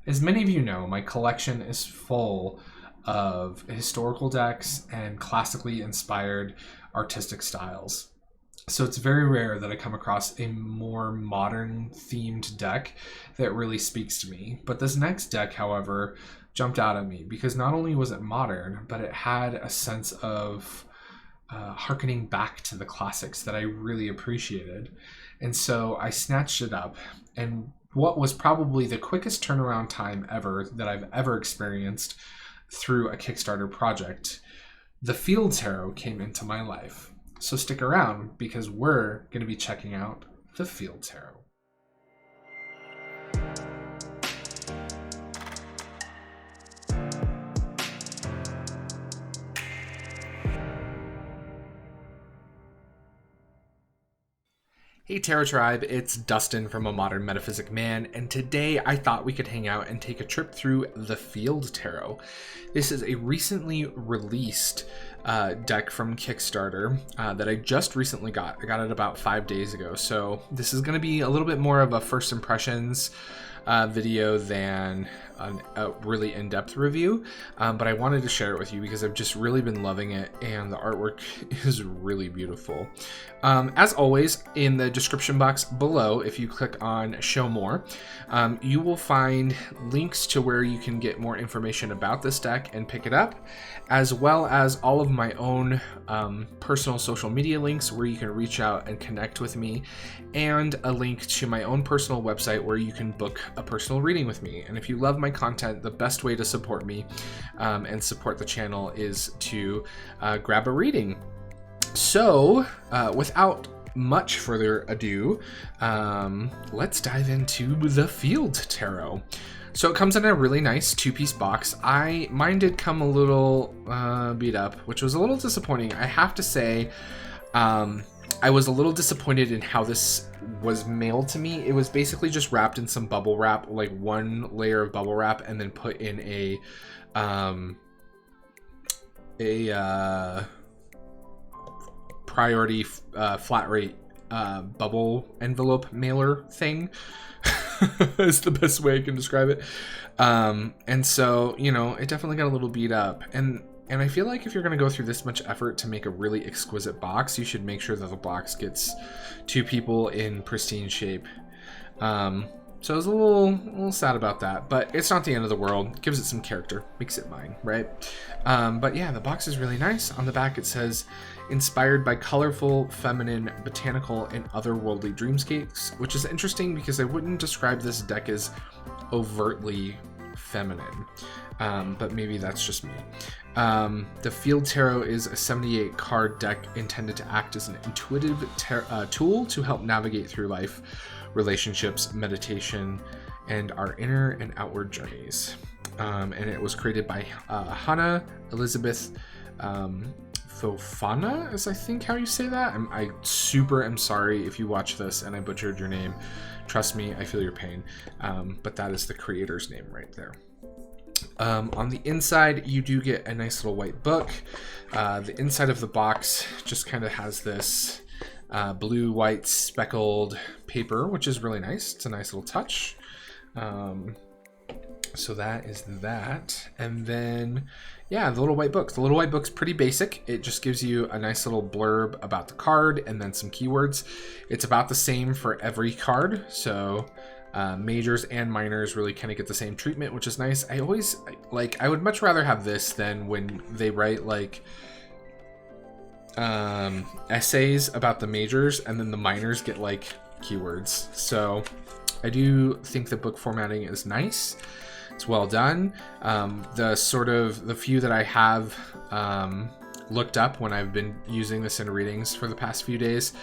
As many of you know, my collection is full of historical decks and classically inspired artistic styles. So it's very rare that I come across a more modern themed deck that really speaks to me. But this next deck, however, jumped out at me because not only was it modern, but it had a sense of harkening back to the classics that I really appreciated. And so I snatched it up, and what was probably the quickest turnaround time ever that I've ever experienced through a Kickstarter project, the Field Tarot came into my life. So stick around because we're going to be checking out the Field Tarot. Hey Tarot Tribe, it's Dustin from A Modern Metaphysic Man, and today I thought we could hang out and take a trip through the Field Tarot. This is a recently released deck from Kickstarter that I just recently got. I got it about 5 days ago, so this is going to be a little bit more of a first impressions video than a really in-depth review, but I wanted to share it with you because I've just really been loving it, and the artwork is really beautiful. As always, in the description box below, if you click on show more, you will find links to where you can get more information about this deck and pick it up, as well as all of my own personal social media links where you can reach out and connect with me, and a link to my own personal website where you can book a personal reading with me. And if you love my content, the best way to support me and support the channel is to grab a reading. So without much further ado, let's dive into the Field Tarot. So it comes in a really nice two-piece box. Mine did come a little beat up, which was a little disappointing. I have to say, I was a little disappointed in how this was mailed to me. It was basically just wrapped in some bubble wrap, like one layer of bubble wrap, and then put in a priority flat rate bubble envelope mailer thing is the best way I can describe it. And so, you know, it definitely got a little beat up, and I feel like if you're going to go through this much effort to make a really exquisite box, you should make sure that the box gets to people in pristine shape. So I was a little sad about that, but it's not the end of the world. Gives it some character, makes it mine, right? But yeah, the box is really nice. On the back it says, inspired by colorful, feminine, botanical, and otherworldly dreamscapes, which is interesting because I wouldn't describe this deck as overtly feminine, but maybe that's just me. The Field Tarot is a 78 card deck intended to act as an intuitive tool to help navigate through life, relationships, meditation, and our inner and outward journeys. And it was created by Hanna Elizabeth Fofana, is I think how you say that. I super am sorry if you watch this and I butchered your name. Trust me, I feel your pain. But that is the creator's name right there. On the inside, you do get a nice little white book. The inside of the box just kind of has this blue, white, speckled paper, which is really nice. It's a nice little touch. So that is that. And then, yeah, the little white book. The little white book's pretty basic. It just gives you a nice little blurb about the card and then some keywords. It's about the same for every card. So majors and minors really kind of get the same treatment, which is nice. I would much rather have this than when they write like essays about the majors and then the minors get like keywords. So I do think the book formatting is nice. It's well done. The few that I have looked up when I've been using this in readings for the past few days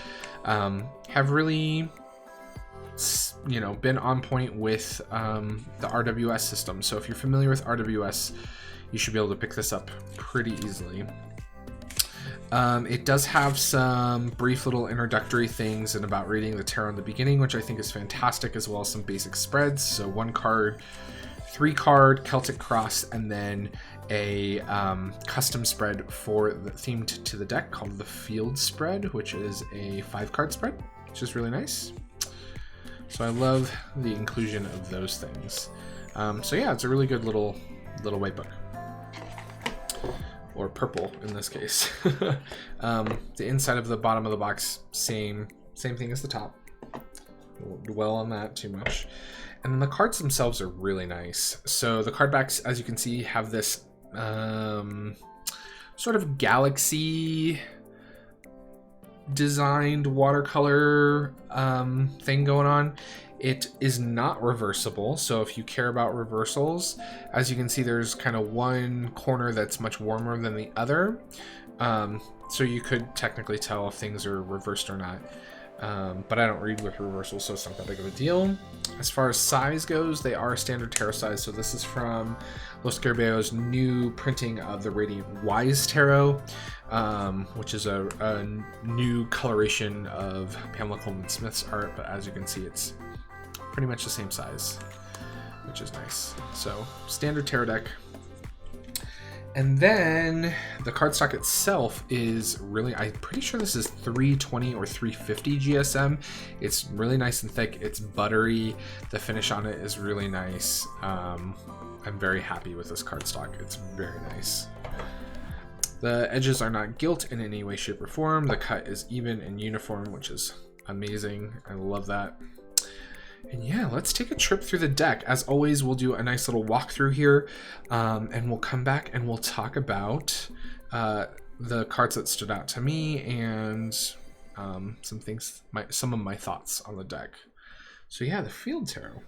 have really, you know, been on point with the RWS system. So if you're familiar with RWS, you should be able to pick this up pretty easily. It does have some brief little introductory things and about reading the tarot in the beginning, which I think is fantastic, as well as some basic spreads. So 1 card, 3 card Celtic cross, and then a custom spread themed to the deck called the Field Spread, which is a 5 card spread, which is really nice. So I love the inclusion of those things. So yeah, it's a really good little white book. Or purple in this case. The inside of the bottom of the box, same thing as the top. Won't dwell on that too much. And then the cards themselves are really nice. So the card backs, as you can see, have this sort of galaxy designed watercolor thing going on. It is not reversible, so if you care about reversals, as you can see, there's kind of one corner that's much warmer than the other, so you could technically tell if things are reversed or not, but I don't read with reversals, so it's not that big of a deal. As far as size goes, they are standard tarot size, so this is from Los Scarabello's new printing of the Radiant Wise Tarot, which is a new coloration of Pamela Coleman Smith's art, but as you can see, it's pretty much the same size, which is nice. So standard tarot deck. And then the cardstock itself is really, I'm pretty sure this is 320 or 350 GSM. It's really nice and thick. It's buttery. The finish on it is really nice. I'm very happy with this cardstock. It's very nice. The edges are not gilt in any way, shape, or form. The cut is even and uniform, which is amazing. I love that. And yeah, let's take a trip through the deck. As always, we'll do a nice little walkthrough here, and we'll come back and we'll talk about the cards that stood out to me and some of my thoughts on the deck. So yeah, the Field Tarot.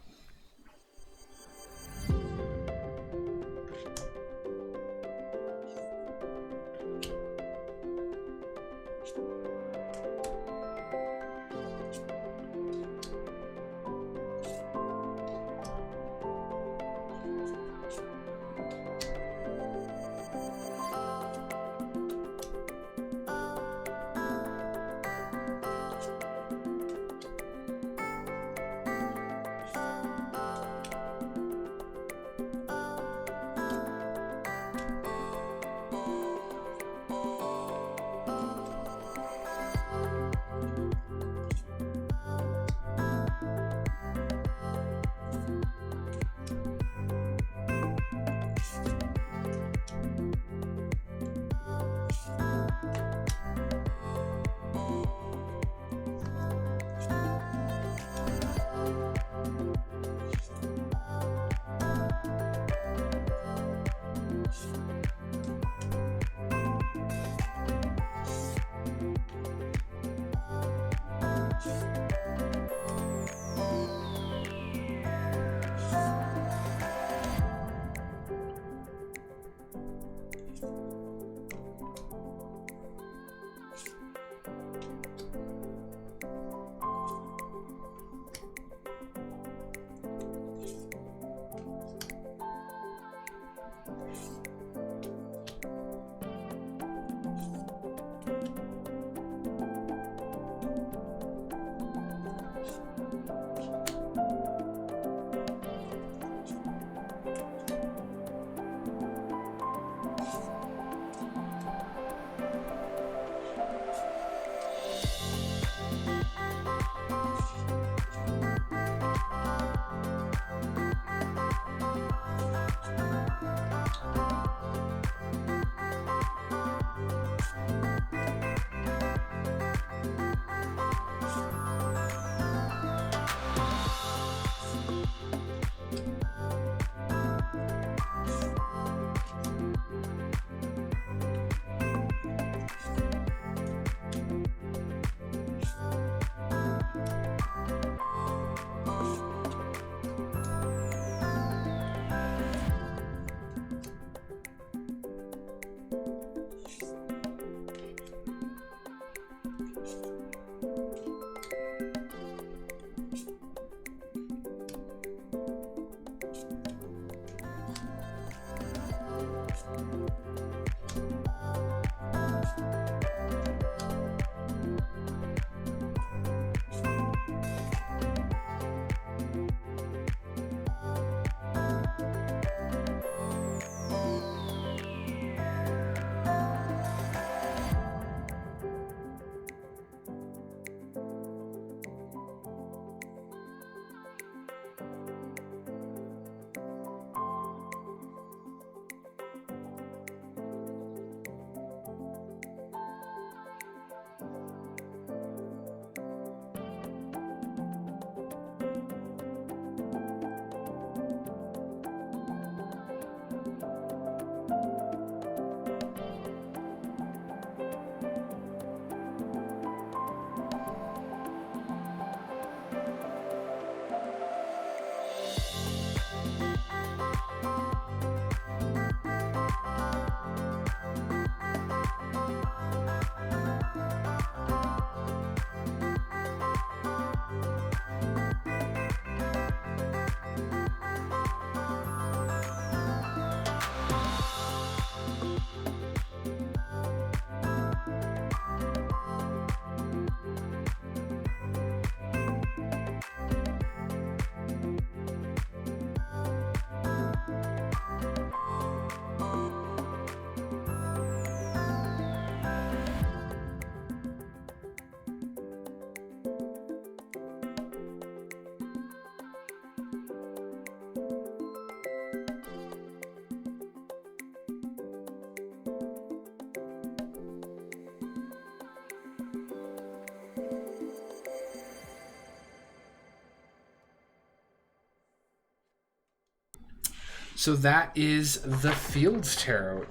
So that is the Fields Tarot.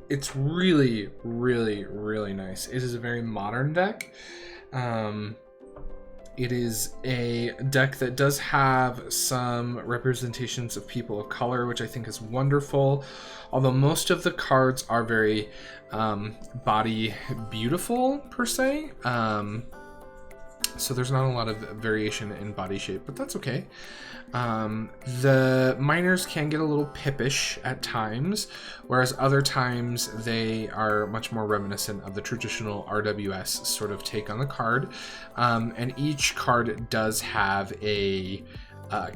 It's really, really, really nice. It is a very modern deck. It is a deck that does have some representations of people of color, which I think is wonderful. Although most of the cards are very body beautiful, per se. So there's not a lot of variation in body shape, but that's okay. The minors can get a little pippish at times, whereas other times they are much more reminiscent of the traditional RWS sort of take on the card. And each card does have a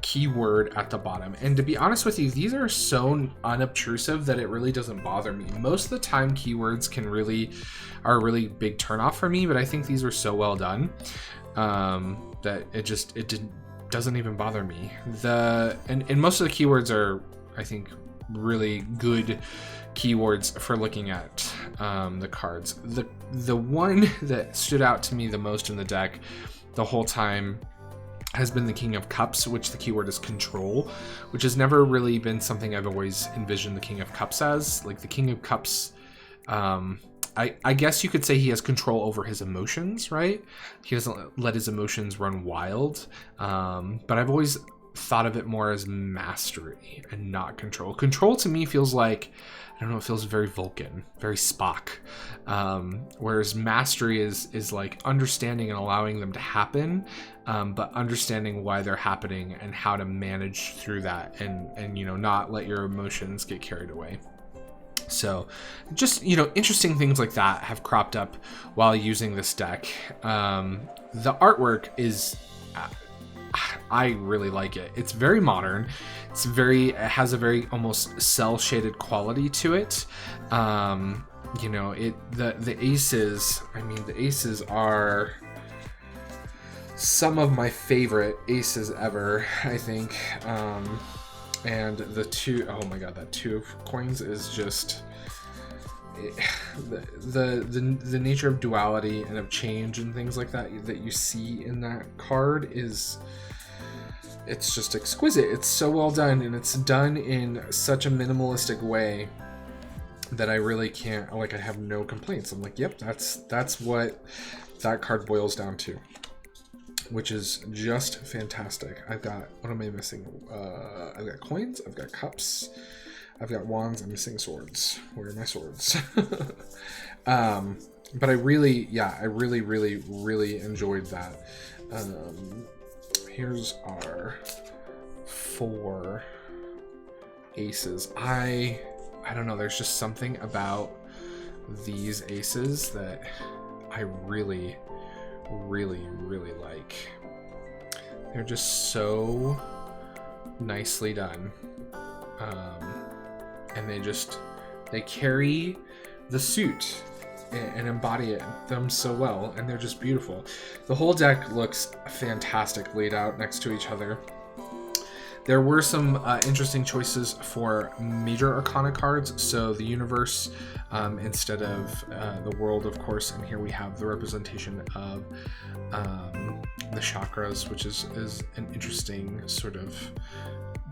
keyword at the bottom. And to be honest with you, these are so unobtrusive that it really doesn't bother me. Most of the time keywords are a really big turnoff for me, but I think these were so well done that it doesn't even bother me. And most of the keywords are, I think, really good keywords for looking at the cards. The one that stood out to me the most in the deck the whole time has been the King of Cups, which the keyword is control, which has never really been something I've always envisioned the King of Cups as. Like the King of Cups, I guess you could say he has control over his emotions, right? He doesn't let his emotions run wild. But I've always thought of it more as mastery and not control. Control to me feels like, I don't know, it feels very Vulcan, very Spock. Whereas mastery is like understanding and allowing them to happen, but understanding why they're happening and how to manage through that and not let your emotions get carried away. So just, interesting things like that have cropped up while using this deck. The artwork is, I really like it. It's very modern. It has a very almost cell shaded quality to it. The aces, the aces are some of my favorite aces ever, I think. And the two, oh my god, that 2 of coins is just the nature of duality and of change and things like that you see in that card it's just exquisite. It's so well done, and it's done in such a minimalistic way that I really can't, I have no complaints. I'm like, yep, that's what that card boils down to, which is just fantastic. I've got, what am I missing? I've got coins, I've got cups, I've got wands, I'm missing swords. Where are my swords? But I really, really enjoyed that. Here's our 4 aces. I don't know, there's just something about these aces that I really, really, really like. They're just so nicely done. And they carry the suit and embody them so well, and they're just beautiful. The whole deck looks fantastic laid out next to each other. There were some interesting choices for major arcana cards, so the universe instead of the world, of course, and here we have the representation of the chakras, which is an interesting sort of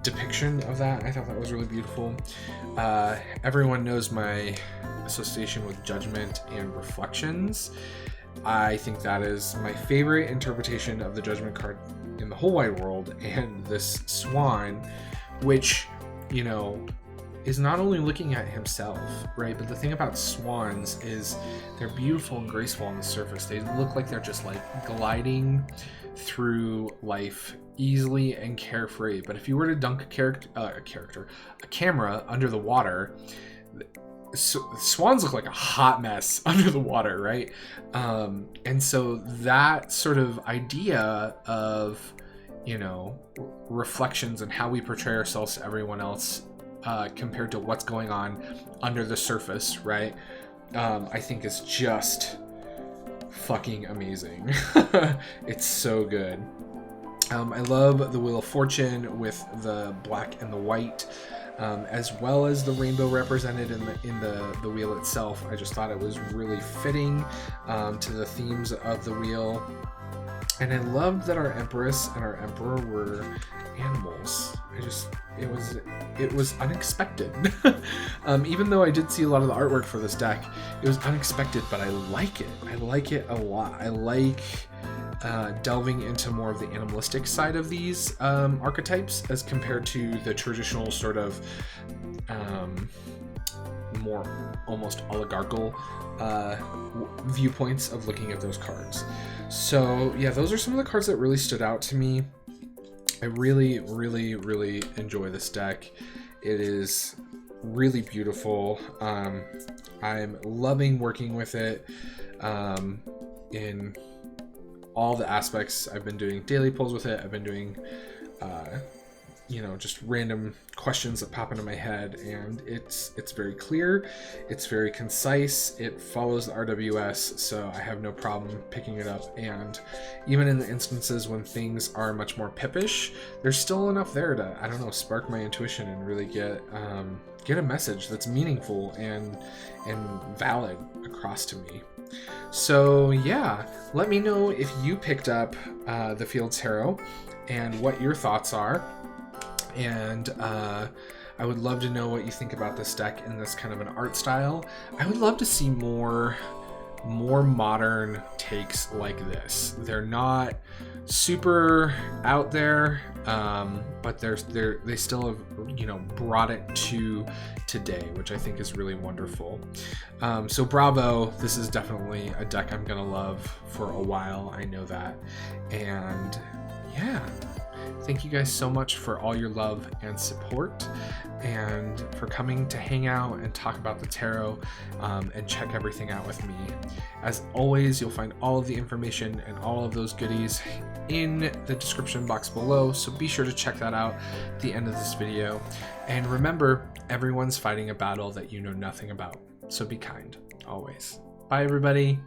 depiction of that. I thought that was really beautiful. Everyone knows my association with Judgment and Reflections. I think that is my favorite interpretation of the Judgment card in the whole wide world, and this swan, which, is not only looking at himself, right, but the thing about swans is they're beautiful and graceful on the surface. They look like they're just like gliding through life easily and carefree. But if you were to dunk a camera under the water, swans look like a hot mess under the water, right? And so that sort of idea of, reflections and how we portray ourselves to everyone else compared to what's going on under the surface, right? I think is just fucking amazing. It's so good. I love the Wheel of Fortune with the black and the white, as well as the rainbow represented in the wheel itself. I just thought it was really fitting to the themes of the wheel. And I loved that our Empress and our Emperor were animals. it was unexpected. Even though I did see a lot of the artwork for this deck, it was unexpected, but I like it. I like it a lot. I like delving into more of the animalistic side of these archetypes as compared to the traditional sort of more almost oligarchical viewpoints of looking at those cards. So yeah, those are some of the cards that really stood out to me. I really, really, really enjoy this deck. It is really beautiful. I'm loving working with it in all the aspects. I've been doing daily pulls with it. I've been doing just random questions that pop into my head, and it's very clear, it's very concise, it follows the RWS, so I have no problem picking it up. And even in the instances when things are much more pippish, there's still enough there to, I don't know, spark my intuition and really get a message that's meaningful and valid across to me. So yeah, let me know if you picked up the Field Tarot and what your thoughts are. And I would love to know what you think about this deck in this kind of an art style. I would love to see more modern takes like this. They're not super out there, but they still have brought it to today, which I think is really wonderful. So bravo, this is definitely a deck I'm gonna love for a while, I know that. And yeah, thank you guys so much for all your love and support, and for coming to hang out and talk about the tarot and check everything out with me. As always, you'll find all of the information and all of those goodies in the description box below, so be sure to check that out at the end of this video. And remember, everyone's fighting a battle that you know nothing about, so be kind, always. Bye everybody.